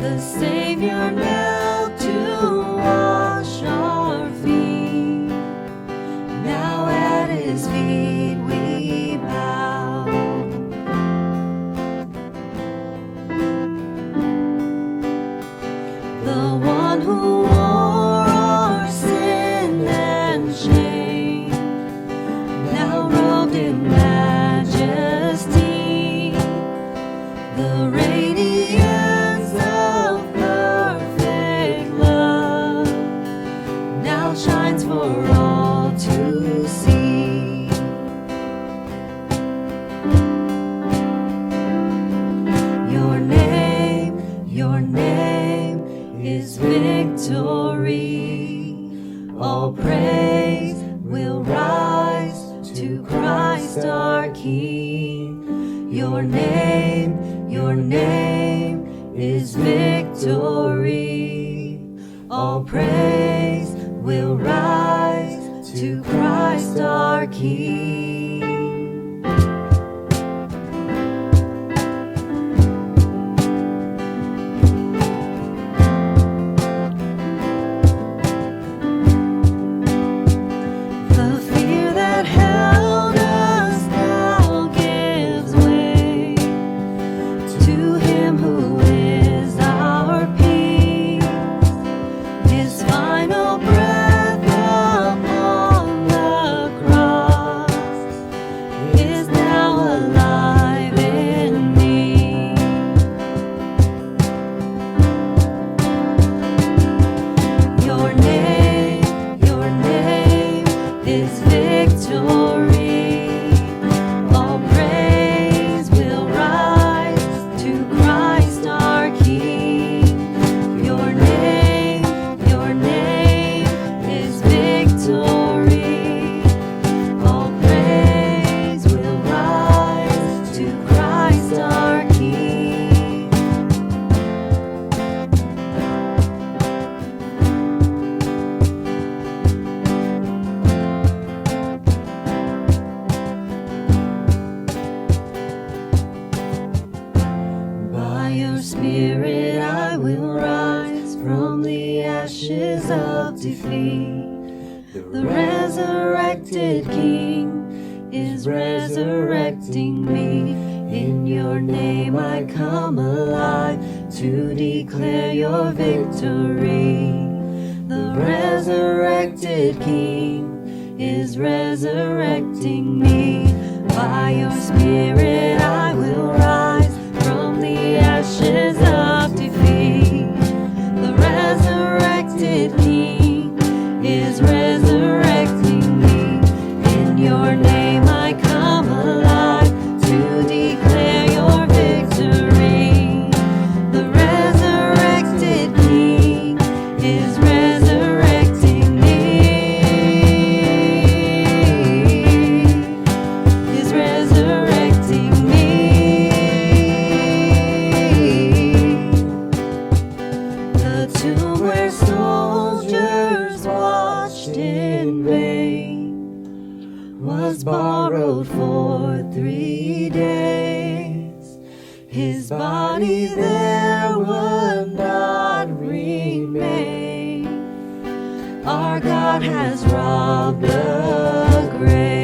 The Savior knelt to wash our feet. Now at his feet we bow. The one who wore our sin and shame, now robed in majesty. The radiance of perfect love now shines for all to see. Your name is victory. All praise will rise to Christ our King. Your name is victory. All praise will rise to Christ our King. The fear that held us now gives way to him who is our peace. His final breath upon the cross is now alive in me. Your name is victory. All praise will rise to Christ our King. Your name is victory. All praise will rise to Christ our King. By your Spirit I will rise from the ashes of defeat. The resurrected King is resurrecting me. In your name I come alive to declare your victory. The resurrected King is resurrecting me. By your Spirit I will rise from the ashes of defeat. The resurrected King is resurrecting me. In your name I come alive to declare your victory. The resurrected King is resurrecting me. Is resurrecting me. The tomb where soldiers watched in vain was borrowed for 3 days. His body there would not remain. Our God has robbed the grave.